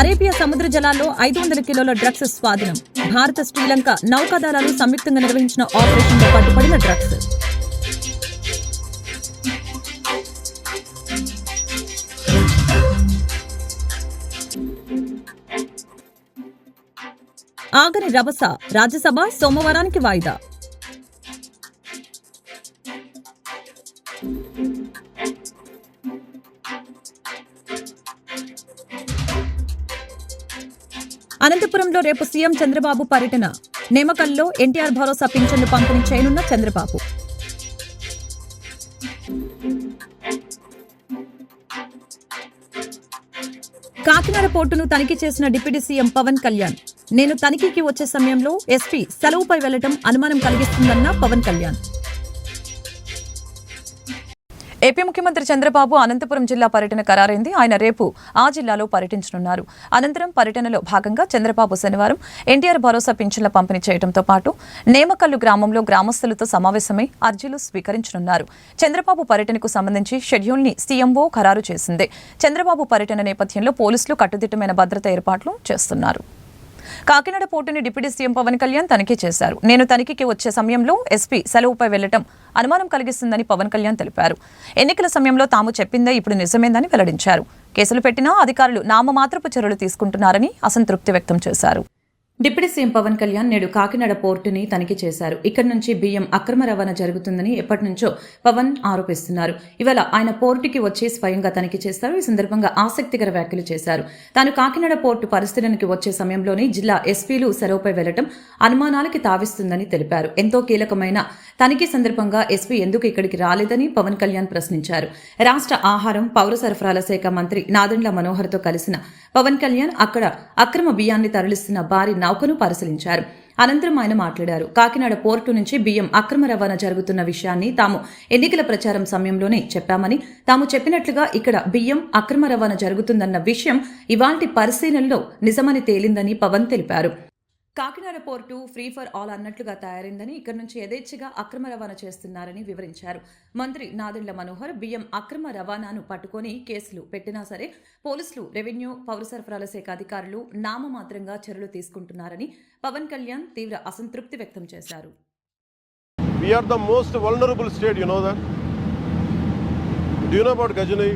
Arabia సముద్ర జలాల్లో 500 కిలోల డ్రగ్స్ స్వాధీనం. భారత శ్రీలంక నౌకాదళాలు సంయుక్తంగా నిర్వహించిన ఆపరేషన్లో పట్టుబడిన డ్రగ్స్. ఆగని రభస, రాజ్యసభ సోమవారానికి వాయిదా. అనంతపురంలో రేపు సీఎం చంద్రబాబు పర్యటన. నేమకల్లో ఎన్టీఆర్ భరోసా పింఛన్లు పంపిణీ చేయనున్న చంద్రబాబు. కాకినాడ పోర్టును తనిఖీ చేసిన డిప్యూటీ సీఎం పవన్ కళ్యాణ్. నేను తనిఖీకి వచ్చే సమయంలో ఎస్పీ సెలవుపై వెళ్లడం అనుమానం కలిగిస్తుందన్న పవన్ కళ్యాణ్. ఏపీ ముఖ్యమంత్రి చంద్రబాబు అనంతపురం జిల్లా పర్యటన ఖరారైంది. ఆయన రేపు ఆ జిల్లాలో పర్యటించనున్నారు. అనంతరం పర్యటనలో భాగంగా చంద్రబాబు శనివారం ఎన్టీఆర్ భరోసా పింఛన్ల పంపిణీ చేయడంతో పాటు నేమకల్లు గ్రామంలో గ్రామస్తులతో సమావేశమై అర్జీలు స్వీకరించనున్నారు. చంద్రబాబు పర్యటనకు సంబంధించి షెడ్యూల్ ని సీఎంఓ ఖరారు చేసింది. చంద్రబాబు పర్యటన నేపథ్యంలో పోలీసులు కట్టుదిట్టమైన భద్రతా ఏర్పాట్లు చేస్తున్నారు. కాకినాడ పోర్టుని డిప్యూటీ సీఎం పవన్ కళ్యాణ్ తనిఖీ చేశారు. నేను తనిఖీకి వచ్చే సమయంలో ఎస్పీ సెలవుపై వెళ్లడం అనుమానం కలిగిస్తుందని పవన్ కళ్యాణ్ తెలిపారు. ఎన్నికల సమయంలో తాము చెప్పిందే ఇప్పుడు నిజమేందని వెల్లడించారు. కేసులు పెట్టినా అధికారులు నామమాత్రపు చర్యలు తీసుకుంటున్నారని అసంతృప్తి వ్యక్తం చేశారు. డిప్యూటీ సీఎం పవన్ కళ్యాణ్ నేడు కాకినాడ పోర్టుని తనిఖీ చేశారు. ఇక్కడి నుంచి బియ్యం అక్రమ రవాణా జరుగుతుందని ఎప్పటి నుంచో పవన్ ఆరోపిస్తున్నారు. ఇవాళ ఆయన పోర్టుకి వచ్చి స్వయంగా తనిఖీ చేస్తారు. ఈ సందర్భంగా ఆసక్తికర వ్యాఖ్యలు చేశారు. తాను కాకినాడ పోర్టు పరిశీలనకి వచ్చే సమయంలోనే జిల్లా ఎస్పీలు సెలవుపై వెళ్లడం అనుమానాలకి తావిస్తుందని తెలిపారు. ఎంతో కీలకమైన తనిఖీ సందర్భంగా ఎస్పీ ఎందుకు ఇక్కడికి రాలేదని పవన్ కళ్యాణ్ ప్రశ్నించారు. రాష్ట్ర ఆహారం పౌర సరఫరాల శాఖ మంత్రి నాదెండ్ల మనోహర్తో కలిసిన పవన్ కళ్యాణ్ అక్కడ అక్రమ బియ్యాన్ని తరలిస్తున్న భారీ నౌకను పరిశీలించారు. అనంతరం ఆయన మాట్లాడారు. కాకినాడ పోర్టు నుంచి బియ్యం అక్రమ రవాణా జరుగుతున్న విషయాన్ని తాము ఎన్నికల ప్రచారం సమయంలోనే చెప్పామని, తాము చెప్పినట్లుగా ఇక్కడ బియ్యం అక్రమ రవాణా జరుగుతుందన్న విషయం ఇవాల్టి పరిశీలనలో నిజమని తేలిందని పవన్ తెలిపారు. Kakinada port free for all అన్నట్లుగా తయారైందని, ఇక్కడి నుంచి యథేచ్ఛగా అక్రమ రవాణా చేస్తున్నారని వివరించారు. మంత్రి నాదెండ్ల మనోహర్ బియ్యం అక్రమ రవాణాను పట్టుకొని కేసులు పెట్టినా సరే పోలీసులు, రెవెన్యూ, పౌర సరఫరాల శాఖ అధికారులు నామమాత్రంగా చర్యలు తీసుకుంటున్నారని పవన్ కళ్యాణ్ తీవ్ర అసంతృప్తి వ్యక్తం చేశారు. We are the most vulnerable state, you know that? Do you know about Gajani,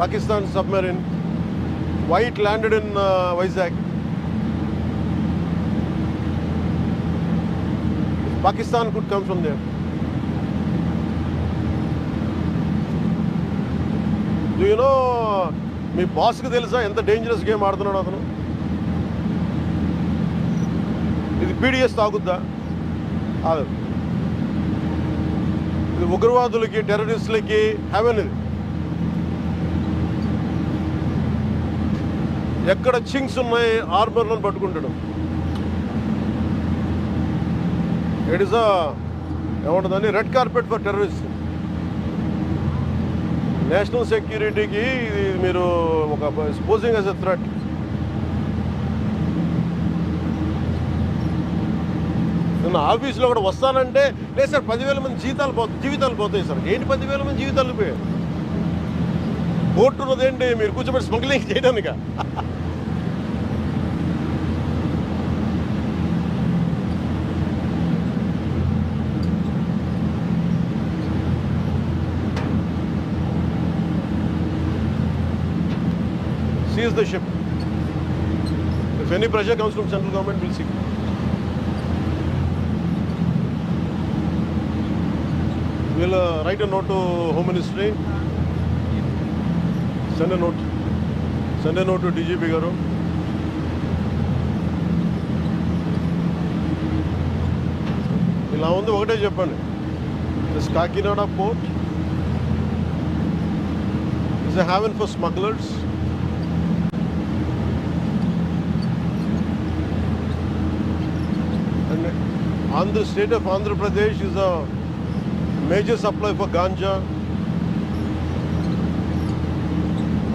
Pakistan submarine? Why it landed in Vizag? Pakistan could come from there. Do you know, మీ బాస్కి తెలుసా ఎంత డేంజరస్ గేమ్ ఆడుతున్నాడు అతను? ఇది PDS తాగుద్దా? ఇది ఉగ్రవాదులకి, టెర్రరిస్టులకి haven. ఇది ఎక్కడ Ching's ఉన్నాయి ఆర్మర్లను పట్టుకుంటాడు. ఇట్ ఈస్ ఏమంటుందని red carpet for terrorist. National సెక్యూరిటీకి ఇది మీరు ఒక స్పోజింగ్ యాజ్ ఎ థ్రెట్. నిన్న ఆఫీస్లో కూడా వస్తానంటే లేదు సార్ 10,000 మంది జీవితాలు పోతాయి సార్. ఏంటి 10,000 మంది జీవితాలు పోయాయి? కోర్టు ఉన్నదేంటి మీరు కూర్చోబెట్టి smuggling చేయడానిక? Seize the ship. If any pressure comes from central government, we'll see. We'll write a note to Home Ministry. Send a note to DGP garu. ఇలా ఉంది ఒకటే చెప్పండి. This Kakinada port is a haven for smugglers. And the state of Andhra Pradesh is a major supply for ganja.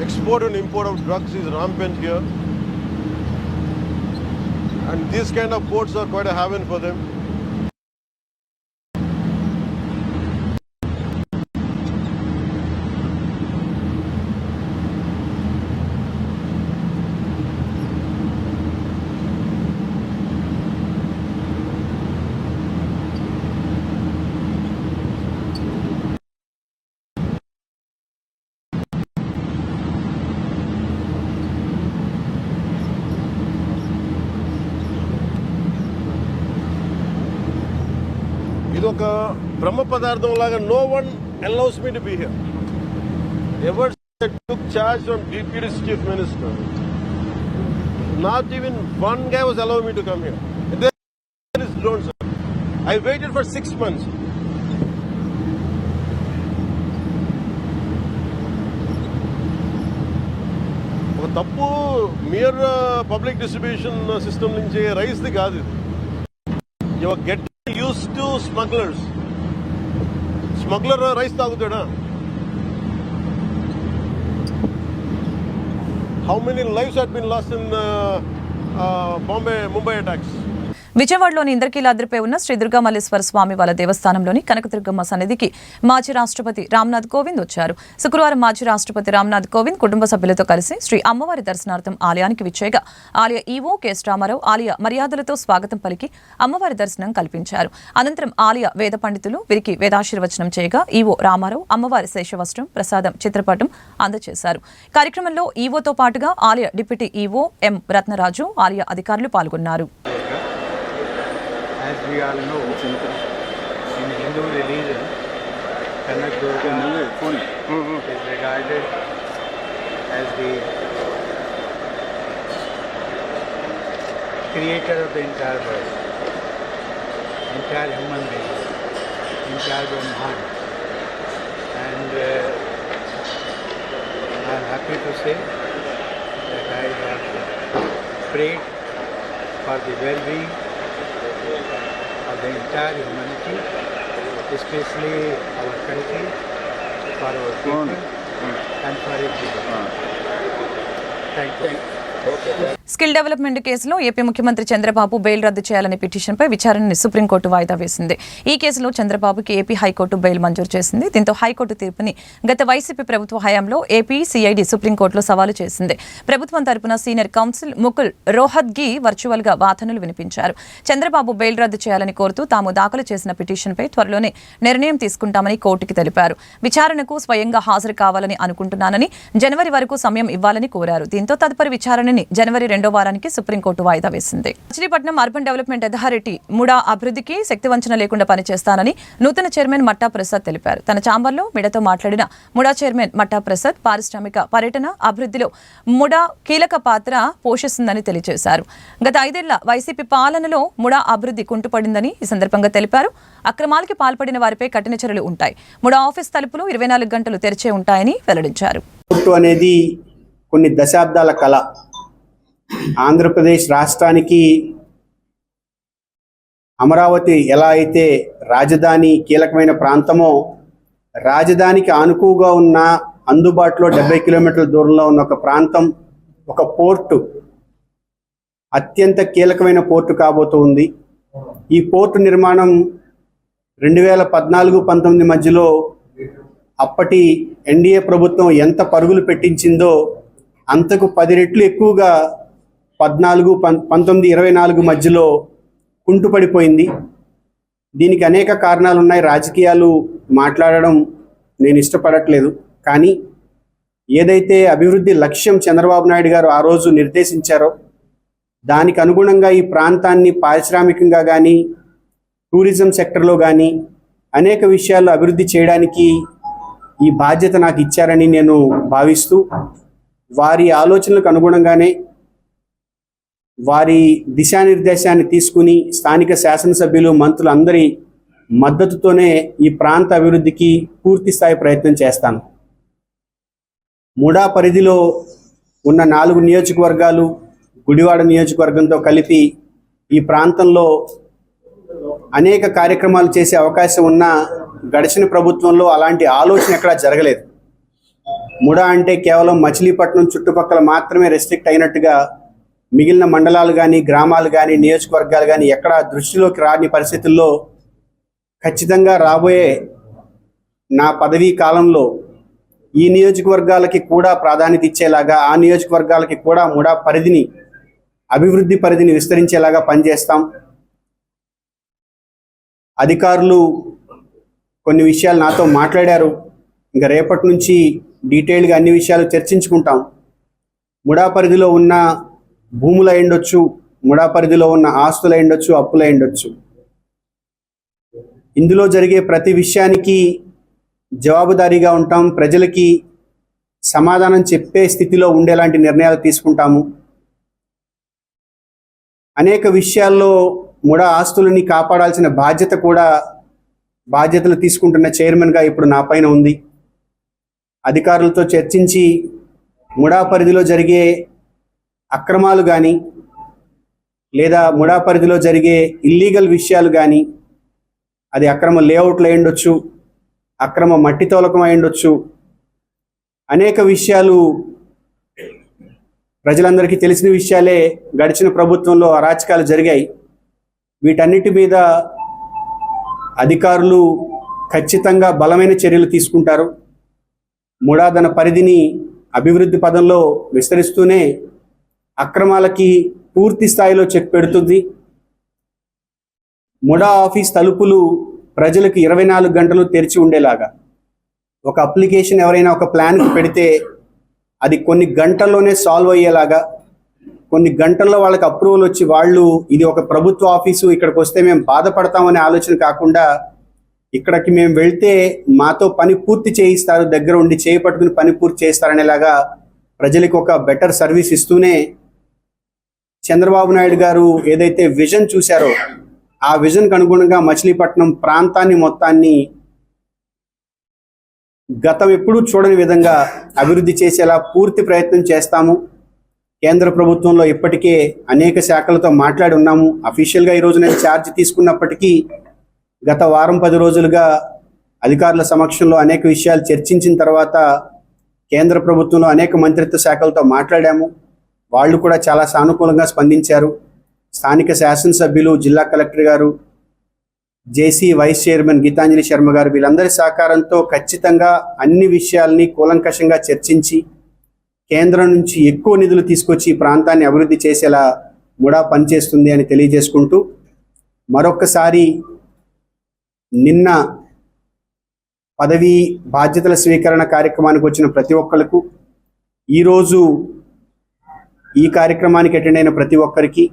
Export and import of drugs is rampant here. And these kind of ports are quite a haven for them. ఇది ఒక బ్రహ్మ పదార్థం లాగా. No one allows me to be here. Ever since I took charge from DPD's chief minister, not even one guy was allowing me to come here. There is drone, sir. I waited for 6 months. ఒక తప్పు mere public distribution system నుంచి రైస్ది కాదు ఇది. You are getting used to smugglers. Smuggler rice తాగుతాడా? How many lives had been lost in Mumbai attacks? విజయవాడలోని ఇంద్రకీలాద్రిపై ఉన్న శ్రీ దుర్గామల్లేశ్వర స్వామి వారి దేవస్థానంలోని కనకదుర్గమ్మ సన్నిధికి మాజీ రాష్ట్రపతి రామ్నాథ్ కోవింద్ వచ్చారు. శుక్రవారం మాజీ రాష్ట్రపతి రామ్నాథ్ కోవింద్ కుటుంబ సభ్యులతో కలిసి శ్రీ అమ్మవారి దర్శనార్థం ఆలయానికి విచ్చేయగా ఆలయ ఈవో కెఎస్ రామారావు ఆలయ మర్యాదలతో స్వాగతం పలికి అమ్మవారి దర్శనం కల్పించారు. అనంతరం ఆలయ వేద పండితులు వీరికి వేదాశీర్వచనం చేయగా ఈవో రామారావు అమ్మవారి శేషవస్త్రం, ప్రసాదం, చిత్రపటం అందజేశారు. కార్యక్రమంలో ఈవోతో పాటుగా ఆలయ డిప్యూటీ ఈవో ఎం రత్నరాజు, ఆలయ అధికారులు పాల్గొన్నారు. As we all know, in Hindu religion, Kanak Durga is regarded as the creator of the entire world, entire human being, entire Brahman. And I am happy to say that I have prayed for the well-being of the entire humanity, especially our country, for our people, and for everyone. Thank you. Skill development కేసులో AP ముఖ్యమంత్రి Chandrababu bail రద్దు చేయాలనే పిటిషన్పై విచారణని supreme court వాయిదా వేసింది. ఈ కేసులో చంద్రబాబుకి ఏపీ హైకోర్టు బెయిల్ మంజూరు చేసింది. దీంతో హైకోర్టు తీర్పుని గత వైసీపీ ప్రభుత్వ హయాంలో ఏపీ సిఐడి సుప్రీంకోర్టులో సవాలు చేసింది. ప్రభుత్వం తరపున senior council Mukul Rohatgi virtual గా వాదనలు వినిపించారు. చంద్రబాబు బెయిల్ రద్దు చేయాలని కోరుతూ తాము దాఖలు చేసిన పిటిషన్పై త్వరలోనే నిర్ణయం తీసుకుంటామని కోర్టుకి తెలిపారు. విచారణకు స్వయంగా హాజరు కావాలని అనుకుంటున్నానని, జనవరి వరకు సమయం ఇవ్వాలని కోరారు. దీంతో తదుపరి విచారణని జనవరి 2వ వారానికి సుప్రీంకోర్టు వాయిదా వేసింది. Machilipatnam urban development authority MUDA అభివృద్ధికి శక్తివంచన లేకుండా పనిచేస్తానని నూతన చైర్మన్ మట్టా ప్రసాద్ తెలిపారు. తన ఛాంబర్లో మీడియాతో మాట్లాడిన ముడా చైర్మన్ మట్టా ప్రసాద్ పారిశ్రామిక పర్యటన అభివృద్ధిలో ముడా కీలక పాత్ర పోషిస్తుందని తెలియజేశారు. గత 5 ఏళ్ల వైసీపీ పాలనలో ముడా అభివృద్ధి కుంటుపడిందని ఈ సందర్భంగా తెలిపారు. అక్రమాలకి పాల్పడిన వారిపై కఠిన చర్యలు ఉంటాయి. ముడా ఆఫీస్ తలుపులు 24 గంటలు తెరిచే ఉంటాయని వెల్లడించారు. అనేది కొన్ని దశాబ్దాల కళ. ఆంధ్రప్రదేశ్ రాష్ట్రానికి అమరావతి ఎలా అయితే రాజధాని కీలకమైన ప్రాంతమో, రాజధానికి ఆనుకుగా ఉన్న అందుబాటులో 70 కిలోమీటర్ల దూరంలో ఉన్న ఒక ప్రాంతం, ఒక పోర్టు, అత్యంత కీలకమైన పోర్టు కాబోతుంది. ఈ పోర్టు నిర్మాణం 2014-19 మధ్యలో అప్పటి ఎన్డీఏ ప్రభుత్వం ఎంత పరుగులు పెట్టించిందో అంతకు 10 రెట్లు ఎక్కువగా 19-24 మధ్యలో కుంటుపడిపోయింది. దీనికి అనేక కారణాలు ఉన్నాయి. రాజకీయాలు మాట్లాడడం నేను ఇష్టపడట్లేదు. కానీ ఏదైతే అభివృద్ధి లక్ష్యం చంద్రబాబు నాయుడు గారు ఆ రోజు నిర్దేశించారో దానికి అనుగుణంగా ఈ ప్రాంతాన్ని పారిశ్రామికంగా కానీ, టూరిజం సెక్టర్లో కానీ అనేక విషయాల్లో అభివృద్ధి చేయడానికి ఈ బాధ్యత నాకు ఇచ్చారని నేను భావిస్తూ, వారి ఆలోచనలకు అనుగుణంగానే, వారి దిశానిర్దేశాన్ని తీసుకుని స్థానిక శాసనసభ్యులు, మంత్రులు అందరి మద్దతుతోనే ఈ ప్రాంత అభివృద్ధికి పూర్తి స్థాయి ప్రయత్నం చేస్తాను. ముడా పరిధిలో ఉన్న 4 నియోజకవర్గాలు, గుడివాడ నియోజకవర్గంతో కలిపి ఈ ప్రాంతంలో అనేక కార్యక్రమాలు చేసే అవకాశం ఉన్న గడిచిన ప్రభుత్వంలో అలాంటి ఆలోచన ఎక్కడా జరగలేదు. ముడా అంటే కేవలం మచిలీపట్నం చుట్టుపక్కల మాత్రమే రెస్ట్రిక్ట్ అయినట్టుగా మిగిలిన మండలాలు కానీ, గ్రామాలు కానీ, నియోజకవర్గాలు కానీ ఎక్కడా దృష్టిలోకి రాని పరిస్థితుల్లో ఖచ్చితంగా రాబోయే నా పదవీ కాలంలో ఈ నియోజకవర్గాలకి కూడా ప్రాధాన్యత ఇచ్చేలాగా, ఆ నియోజకవర్గాలకి కూడా ముడా పరిధిని, అభివృద్ధి పరిధిని విస్తరించేలాగా పనిచేస్తాం. అధికారులు కొన్ని విషయాలు నాతో మాట్లాడారు. ఇంకా రేపటి నుంచి డీటెయిల్గా అన్ని విషయాలు చర్చించుకుంటాం. ముడా పరిధిలో ఉన్న భూములు అయ్యుండొచ్చు, ముడా పరిధిలో ఉన్న ఆస్తులు అయ్యుండొచ్చు, అప్పులు అయ్యుండొచ్చు. ఇందులో జరిగే ప్రతి విషయానికి జవాబుదారీగా ఉంటాం, ప్రజలకి సమాధానం చెప్పే స్థితిలో ఉండేలాంటి నిర్ణయాలు తీసుకుంటాము. అనేక విషయాల్లో ముడా ఆస్తులని కాపాడాల్సిన బాధ్యతలు తీసుకుంటున్న చైర్మన్గా ఇప్పుడు నా పైన ఉంది. అధికారులతో చర్చించి ముడా పరిధిలో జరిగే అక్రమాలు కానీ లేదా ముడా పరిధిలో జరిగే ఇల్లీగల్ విషయాలు కానీ, అది అక్రమ లేఅవుట్లు అయి ఉండొచ్చు, అక్రమ మట్టి తోలకం అయి ఉండొచ్చు, అనేక విషయాలు ప్రజలందరికీ తెలిసిన విషయాలే. గడిచిన ప్రభుత్వంలో అరాచకాలు జరిగాయి. వీటన్నిటి మీద అధికారులు ఖచ్చితంగా బలమైన చర్యలు తీసుకుంటారు. ముడా తన పరిధిని అభివృద్ధి పదంలో విస్తరిస్తూనే అక్రమాలకి పూర్తి స్థాయిలో చెక్ పెడుతుంది. ముడా ఆఫీస్ తలుపులు ప్రజలకు 24 గంటలు తెరిచి ఉండేలాగా, ఒక అప్లికేషన్ ఎవరైనా ఒక ప్లాన్కి పెడితే అది కొన్ని గంటల్లోనే సాల్వ్ అయ్యేలాగా, కొన్ని గంటల్లో వాళ్ళకి అప్రూవల్ వచ్చి వాళ్ళు ఇది ఒక ప్రభుత్వ ఆఫీసు, ఇక్కడికి వస్తే మేము బాధపడతామనే ఆలోచన కాకుండా ఇక్కడికి మేము వెళ్తే మాతో పని పూర్తి చేయిస్తారు, దగ్గర ఉండి చేపట్టుకుని పని పూర్తి చేస్తారనేలాగా ప్రజలకు ఒక బెటర్ సర్వీస్ ఇస్తూనే చంద్రబాబు నాయుడు గారు ఏదైతే విజన్ చూశారో ఆ విజన్కి అనుగుణంగా మచిలీపట్నం ప్రాంతాన్ని మొత్తాన్ని గతం ఎప్పుడూ చూడని విధంగా అభివృద్ధి చేసేలా పూర్తి ప్రయత్నం చేస్తాము. కేంద్ర ప్రభుత్వంలో ఇప్పటికే అనేక శాఖలతో మాట్లాడి ఉన్నాము. అఫీషియల్గా ఈరోజు నేను ఛార్జ్ తీసుకున్నప్పటికీ గత వారం 10 రోజులుగా అధికారుల సమక్షంలో అనేక విషయాలు చర్చించిన తర్వాత కేంద్ర ప్రభుత్వంలో అనేక మంత్రిత్వ శాఖలతో మాట్లాడాము. వాళ్ళు కూడా చాలా సానుకూలంగా స్పందించారు. స్థానిక శాసనసభ్యులు, జిల్లా కలెక్టర్ గారు, జేసీ వైస్ చైర్మన్ గీతాంజలి శర్మ గారు వీళ్ళందరి సహకారంతో ఖచ్చితంగా అన్ని విషయాల్ని కూలంకషంగా చర్చించి కేంద్రం నుంచి ఎక్కువ నిధులు తీసుకొచ్చి ఈ ప్రాంతాన్ని అభివృద్ధి చేసేలా ముడా పనిచేస్తుంది అని తెలియజేసుకుంటూ, మరొక్కసారి నిన్న పదవి బాధ్యతల స్వీకరణ కార్యక్రమానికి వచ్చిన ప్రతి ఒక్కరికి, ఈరోజు ఈ కార్యక్రమానికి అటెండ్ అయిన ప్రతి ఒక్కరికి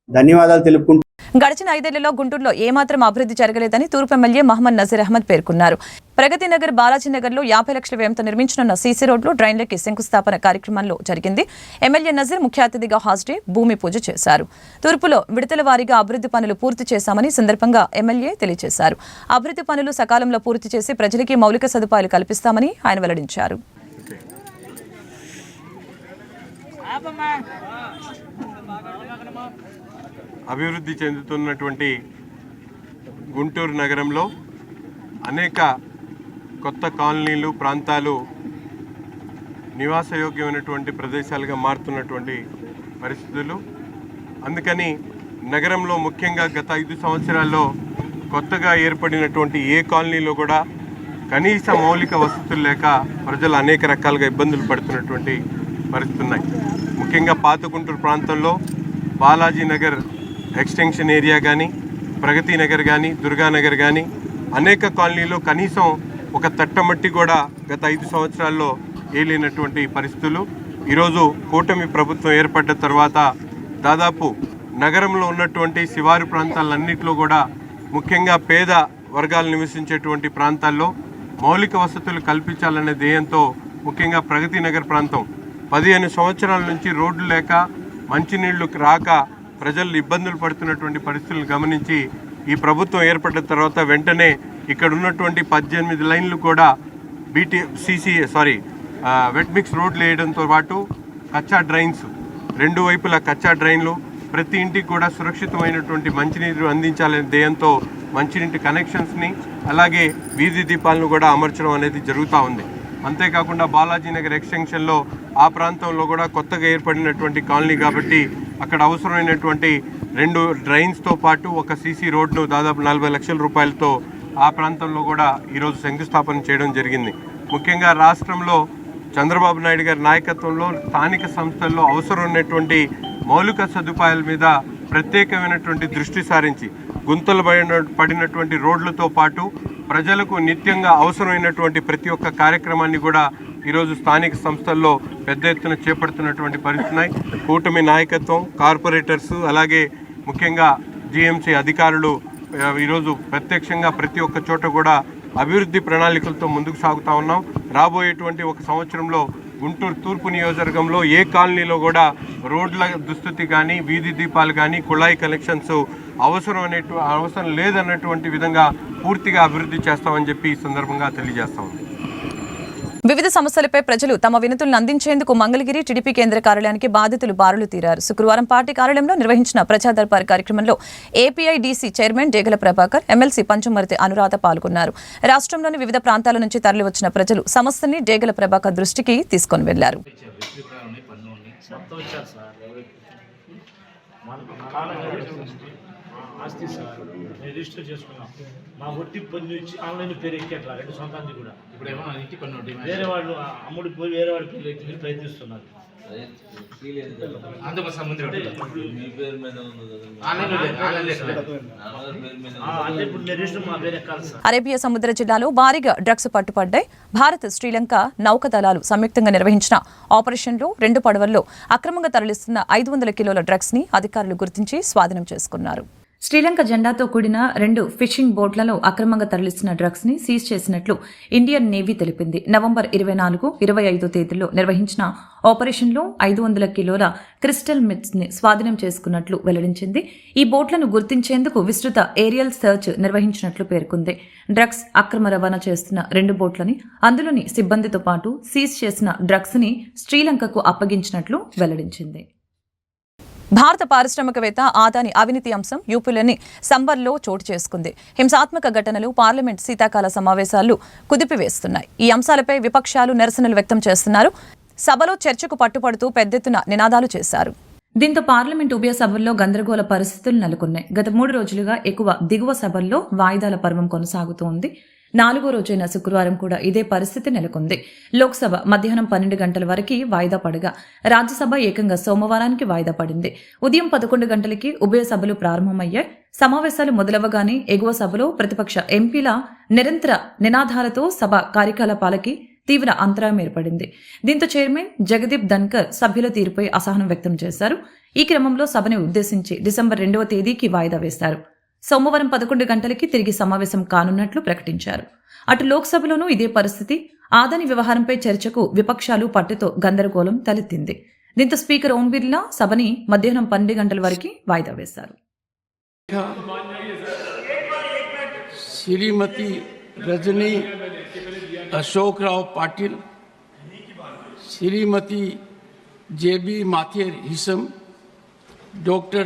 ధన్యవాదాలు తెలుపుకుంటూ, గడిచిన 5 ఏళ్లలో గుంటూరులో ఏమాత్రం అభివృద్ధి జరగలేదని తూర్పు ఎమ్మెల్యే మహమ్మద్ నజీర్ అహ్మద్ పేర్కొన్నారు. ప్రగతి నగర్, బాలాజీనగర్ లో 50 లక్షల వ్యయంతో నిర్మించనున్న సీసీ రోడ్లు, డ్రైన్లకి శంకుస్థాపన కార్యక్రమంలో జరిగింది. ఎమ్మెల్యే నజీర్ ముఖ్య అతిథిగా హాజరై భూమి పూజ చేశారు. తూర్పులో విడతల వారీగా అభివృద్ధి పనులు పూర్తి చేశామని సందర్భంగా ఎమ్మెల్యే తెలియజేశారు. అభివృద్ధి పనులు సకాలంలో పూర్తి చేసి ప్రజలకి మౌలిక సదుపాయాలు కల్పిస్తామని ఆయన వెల్లడించారు. అభివృద్ధి చెందుతున్నటువంటి గుంటూరు నగరంలో అనేక కొత్త కాలనీలు, ప్రాంతాలు నివాసయోగ్యమైనటువంటి ప్రదేశాలుగా మారుతున్నటువంటి పరిస్థితులు. అందుకని నగరంలో ముఖ్యంగా గత 5 సంవత్సరాల్లో కొత్తగా ఏర్పడినటువంటి ఏ కాలనీలో కూడా కనీస మౌలిక వసతులు లేక ప్రజలు అనేక రకాలుగా ఇబ్బందులు పడుతున్నటువంటి పరిస్థితులు ఉన్నాయి. ముఖ్యంగా పాత గుంటూరు ప్రాంతంలో బాలాజీ నగర్ ఎక్స్టెన్షన్ ఏరియా కానీ, ప్రగతి నగర్ కానీ, దుర్గానగర్ కానీ అనేక కాలనీలో కనీసం ఒక తట్టమట్టి కూడా గత 5 సంవత్సరాల్లో ఏలేనటువంటి పరిస్థితులు. ఈరోజు కూటమి ప్రభుత్వం ఏర్పడ్డ తర్వాత దాదాపు నగరంలో ఉన్నటువంటి శివారు ప్రాంతాలన్నింటిలో కూడా ముఖ్యంగా పేద వర్గాలు నివసించేటువంటి ప్రాంతాల్లో మౌలిక వసతులు కల్పించాలనే ధ్యేయంతో ముఖ్యంగా ప్రగతి నగర్ ప్రాంతం 15 సంవత్సరాల నుంచి రోడ్లు లేక, మంచినీళ్లు రాక ప్రజలు ఇబ్బందులు పడుతున్నటువంటి పరిస్థితులను గమనించి ఈ ప్రభుత్వం ఏర్పడిన తర్వాత వెంటనే ఇక్కడ ఉన్నటువంటి 18 లైన్లు కూడా వెట్ మిక్స్ రోడ్లు వేయడంతో పాటు కచ్చా డ్రైన్స్, 2 వైపులా కచ్చా డ్రైన్లు, ప్రతి ఇంటికి కూడా సురక్షితమైనటువంటి మంచినీరు అందించాలనే ధ్యేయంతో మంచినీటి కనెక్షన్స్ని అలాగే వీధి దీపాలను కూడా అమర్చడం అనేది జరుగుతూ ఉంది. అంతేకాకుండా బాలాజీ నగర్ ఎక్స్టెన్షన్లో ఆ ప్రాంతంలో కూడా కొత్తగా ఏర్పడినటువంటి కాలనీ కాబట్టి అక్కడ అవసరమైనటువంటి 2 డ్రైన్స్తో పాటు ఒక సీసీ రోడ్ను దాదాపు 40 లక్షల రూపాయలతో ఆ ప్రాంతంలో కూడా ఈరోజు శంకుస్థాపన చేయడం జరిగింది. ముఖ్యంగా రాష్ట్రంలో చంద్రబాబు నాయుడు గారి నాయకత్వంలో స్థానిక సంస్థల్లో అవసరమైనటువంటి మౌలిక సదుపాయాల మీద ప్రత్యేకమైనటువంటి దృష్టి సారించి గుంతలు పడినటువంటి రోడ్లతో పాటు ప్రజలకు నిత్యంగా అవసరమైనటువంటి ప్రతి ఒక్క కార్యక్రమాన్ని కూడా ఈరోజు స్థానిక సంస్థల్లో పెద్ద ఎత్తున చేపడుతున్నటువంటి పరిస్థితున్నాయి. కూటమి నాయకత్వం, కార్పొరేటర్స్ అలాగే ముఖ్యంగా జీఎంసీ అధికారులు ఈరోజు ప్రత్యక్షంగా ప్రతి ఒక్క చోట కూడా అభివృద్ధి ప్రణాళికలతో ముందుకు సాగుతూ ఉన్నాం. రాబోయేటువంటి ఒక సంవత్సరంలో గుంటూరు తూర్పు నియోజకవర్గంలో ఏ కాలనీలో కూడా రోడ్ల దుస్థితి కానీ, వీధి దీపాలు కానీ, కుళాయి కనెక్షన్స్ అవసరం లేదన్నటువంటి విధంగా పూర్తిగా అభివృద్ధి చేస్తామని చెప్పి ఈ సందర్భంగా తెలియజేస్తాం. వివిధ సమస్యలపై ప్రజలు తమ వినతులను అందించేందుకు మంగళగిరి టీడీపీ కేంద్ర కార్యాలయానికి బాధితులు బారులు తీరారు. శుక్రవారం పార్టీ కార్యాలయంలో నిర్వహించిన ప్రజా దర్బార్ కార్యక్రమంలో ఏపీఐడీసీ చైర్మన్ డేగల ప్రభాకర్, ఎమ్మెల్సీ పంచుమర్తి అనురాధ పాల్గొన్నారు. రాష్ట్రంలోని వివిధ ప్రాంతాల నుంచి తరలివచ్చిన ప్రజలు సమస్యల్ని డేగల ప్రభాకర్ దృష్టికి తీసుకొని వెళ్లారు. ఆస్తి సార్ నేను రిజిస్టర్ చేసుకున్నాం. మా ఒట్టి పన్ను ఇచ్చి ఆన్లైన్ పేరు ఎక్కేట్లా 2 సంవత్సరానికి కూడా ఇప్పుడు ఏమన్నా ఇంటి పన్ను వేరే వాళ్ళు అమ్ముడి పోయి వేరే వాడి పేరు ఎక్కి ప్రయత్నిస్తున్నారు. అరేబియా సముద్ర జిల్లాలో భారీగా డ్రగ్స్ పట్టుపడ్డాయి. భారత్, శ్రీలంక నౌకదళాలు సంయుక్తంగా నిర్వహించిన ఆపరేషన్లో 2 పడవల్లో అక్రమంగా తరలిస్తున్న 500 కిలోల డ్రగ్స్ ని అధికారులు గుర్తించి స్వాధీనం చేసుకున్నారు. శ్రీలంక జెండాతో కూడిన 2 ఫిషింగ్ బోట్లలో అక్రమంగా తరలిస్తున్న డ్రగ్స్ ని సీజ్ చేసినట్లు ఇండియన్ నేవీ తెలిపింది. నవంబర్ 24, 25 తేదీల్లో నిర్వహించిన ఆపరేషన్లో 500 కిలోల క్రిస్టల్ మిట్స్ ని స్వాధీనం చేసుకున్నట్లు వెల్లడించింది. ఈ బోట్లను గుర్తించేందుకు విస్తృత ఏరియల్ సెర్చ్ నిర్వహించినట్లు పేర్కొంది. డ్రగ్స్ అక్రమ రవాణా చేస్తున్న 2 బోట్లని, అందులోని సిబ్బందితో పాటు సీజ్ చేసిన డ్రగ్స్ ని శ్రీలంకకు అప్పగించినట్లు వెల్లడించింది. భారత పారిశ్రామికవేత్త ఆదాని అవినీతి అంశం యూపీలోని సంబర్లో చోటు చేసుకుంది. హింసాత్మక ఘటనలు పార్లమెంట్ శీతాకాల సమావేశాలు కుదిపివేస్తున్నాయి. ఈ అంశాలపై విపక్షాలు నిరసనలు వ్యక్తం చేస్తున్నారు. సభలో చర్చకు పట్టుపడుతూ పెద్దెత్తున నినాదాలు చేశారు. దీంతో పార్లమెంట్ ఉభయ సభల్లో గందరగోళ పరిస్థితులు నెలకొన్నాయి. గత 3 రోజులుగా ఎక్కువ దిగువ సభల్లో వాయిదాల పర్వం కొనసాగుతోంది. 4వ రోజైన శుక్రవారం కూడా ఇదే పరిస్థితి నెలకొంది. లోక్సభ మధ్యాహ్నం 12 గంటల వరకు వాయిదా పడగా రాజ్యసభ ఏకంగా సోమవారానికి వాయిదా పడింది. ఉదయం 11 గంటలకి ఉభయ సభలు ప్రారంభమయ్యాయి. సమావేశాలు మొదలవగానే ఎగువ సభలో ప్రతిపక్ష ఎంపీల నిరంతర నినాదాలతో సభ కార్యకలాపాలకి తీవ్ర అంతరాయం ఏర్పడింది. దీంతో చైర్మన్ జగదీప్ ధన్కర్ సభ్యుల తీరుపై అసహనం వ్యక్తం చేశారు. ఈ క్రమంలో సభని ఉద్దేశించి డిసెంబర్ 2వ తేదీకి వాయిదా వేశారు. సోమవారం 11 గంటలకి తిరిగి సమావేశం కానున్నట్లు ప్రకటించారు. అటు లోక్సభలోనూ ఇదే పరిస్థితి. ఆదాని వ్యవహారంపై చర్చకు విపక్షాలు పట్టుతో గందరగోళం తలెత్తింది. దీంతో స్పీకర్ ఓం బిర్లా సభని మధ్యాహ్నం 12 గంటల వరకు వాయిదా వేశారు. Shrimati Rajani Ashok Rao Patil, Shrimati Jebi Mather Hisham, doctor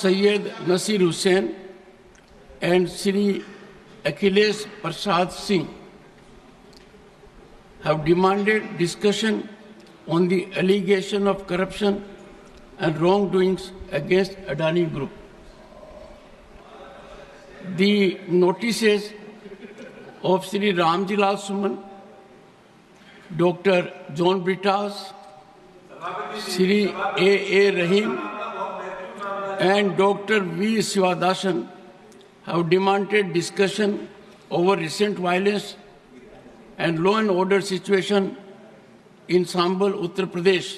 Syed Naseer Hussain and Shri Akhilesh Prasad Singh have demanded discussion on the allegation of corruption and wrongdoings against Adani Group. The notices of Shri Ramjilal Suman, Dr. John Brittas, Shri A. Rahim and Dr. V. Sivadasan have demanded discussion over recent violence and law and order situation in Sambal, Uttar Pradesh.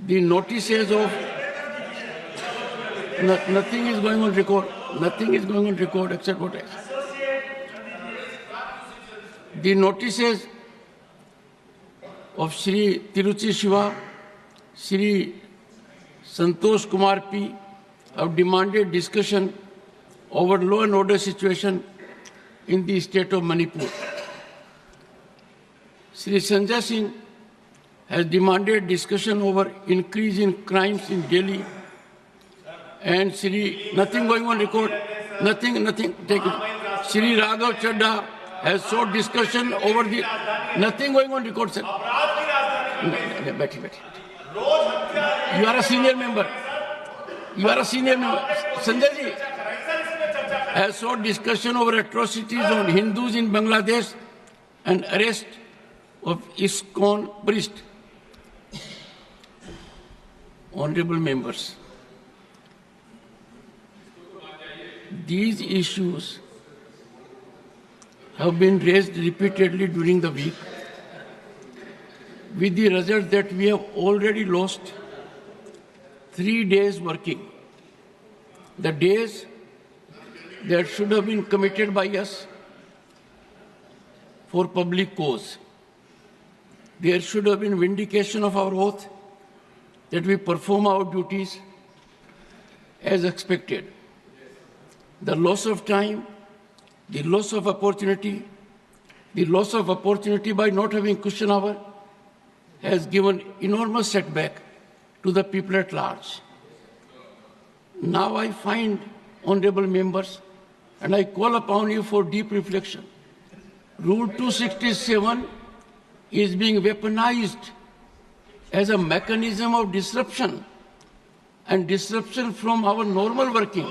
The notices of nothing is going on record. Nothing is going on record except what I said. The notices of Shri Tiruchi Shiva, Shri Santosh Kumar P have demanded discussion over law and order situation in the state of Manipur. Shri Sanjay Singh has demanded discussion over increase in crimes in Delhi and Shri, nothing going on record, nothing, take it. Shri Raghav Chadha has sought discussion over the, nothing going on record, sir. You are a senior member. Sanjay ji has sought discussion over atrocities on Hindus in Bangladesh and arrest of ISKCON priest. Honorable members, these issues have been raised repeatedly during the week, with the result that we have already lost 3 days working. The days that should have been committed by us for public cause. There should have been vindication of our oath that we perform our duties as expected. The loss of time, the loss of opportunity by not having question hour has given enormous setback to the people at large. Now I find, honorable members, and I call upon you for deep reflection. Rule 267 is being weaponized as a mechanism of disruption and disruption from our normal working.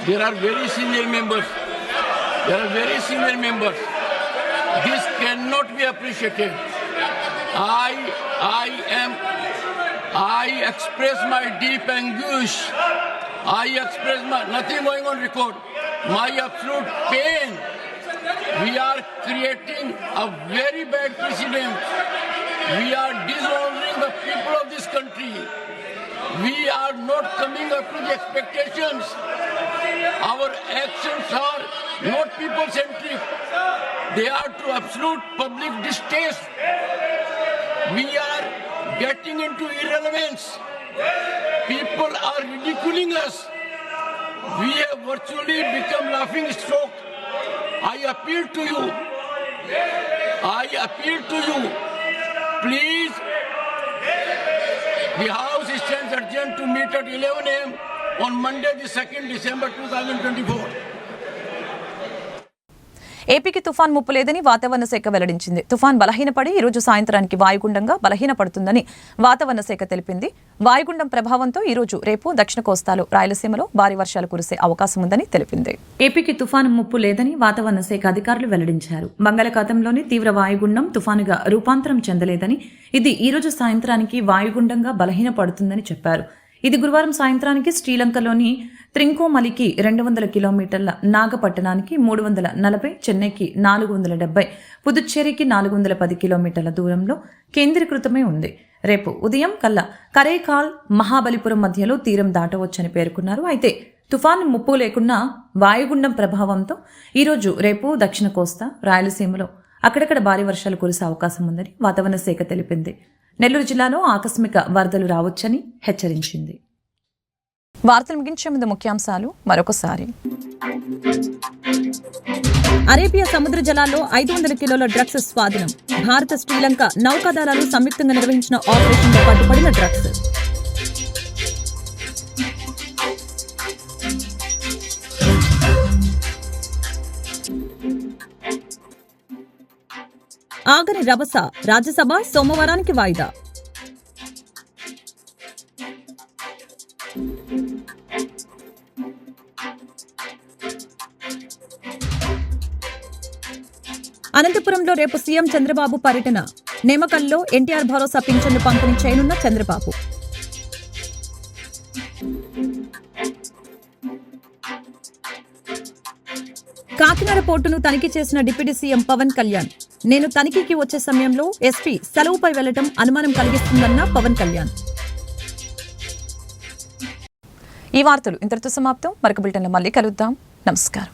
There are very senior members. This cannot be appreciated. I express my deep anguish. Nothing going on record. My absolute pain. We are creating a very bad precedent. We are dishonoring the people of this country. We are not coming up to the expectations. Our actions are not people-centric. They are to absolute public distaste. We are getting into irrelevance. People are ridiculing us. We have virtually become laughing stock. I appeal to you. Please, the House stands urgent to meet at 11 a.m. on Monday, the 2nd December 2024. ఏపీకి తుఫాన్ ముప్పు లేదని వాతావరణ శాఖ వెల్లడించింది. తుఫాన్ బలహీనపడి ఈ రోజు సాయంత్రానికి వాయుగుండంగా బలహీనపడుతుందని వాతావరణ శాఖ తెలిపింది. వాయుగుండం ప్రభావంతో ఈ రోజు రేపు దక్షిణ కోస్తాలో రాయలసీమలో భారీ వర్షాలు కురిసే అవకాశం ఉందని తెలిపింది. ఏపీకి తుఫాను ముప్పు లేదని వాతావరణ శాఖ అధికారులు వెల్లడించారు. బంగాళాఖాతంలోని తీవ్ర వాయుగుండం తుఫానుగా రూపాంతరం చెందలేదని, ఇది ఈ రోజు సాయంత్రానికి వాయుగుండంగా బలహీనపడుతుందని చెప్పారు. ఇది గురువారం సాయంత్రానికి శ్రీలంకలోని త్రింకోమలికి 200 కిలోమీటర్ల, నాగపట్టణానికి 340, చెన్నైకి 470, పుదుచ్చేరికి 410 కిలోమీటర్ల దూరంలో కేంద్రీకృతమై ఉంది. రేపు ఉదయం కల్లా కరైకాల్, మహాబలిపురం మధ్యలో తీరం దాటవచ్చని పేర్కొన్నారు. అయితే తుఫాను ముప్పు లేకున్నా వాయుగుండం ప్రభావంతో ఈరోజు రేపు దక్షిణ కోస్తా, రాయలసీమలో అక్కడక్కడ భారీ వర్షాలు కురిసే అవకాశం ఉందని వాతావరణ శాఖ తెలిపింది. నెల్లూరు జిల్లాలో ఆకస్మిక వరదలు రావచ్చని హెచ్చరించింది. వార్తలు ముగించే ముందు ముఖ్యాంశాలు మరొకసారి. అరేబియా సముద్ర జలాల్లో 500 కిలోల డ్రగ్స్ స్వాధీనం. భారత, శ్రీలంక నౌకాదళాలు సంయుక్తంగా నిర్వహించిన ఆపరేషన్లో పట్టుబడిన డ్రగ్స్. ఆగని రభస, రాజ్యసభ సోమవారానికి వాయిదా. అనంతపురంలో రేపు సీఎం చంద్రబాబు పర్యటన. నేమకల్లో ఎన్టీఆర్ భరోసా పింఛన్లు పంపిణీ చేయనున్న చంద్రబాబు. కాకినాడ పోర్టును తనిఖీ చేసిన డిప్యూటీ సీఎం పవన్ కళ్యాణ్. నేను తనిఖీకి వచ్చే సమయంలో ఎస్పీ సెలవుపై వెళ్లడం అనుమానం కలిగిస్తుందన్న పవన్ కళ్యాణ్. ఈ వార్తలు ఇంతటితో సమాప్తం. మరొక బులెటిన్లో మళ్ళీ కలుద్దాం. నమస్కారం.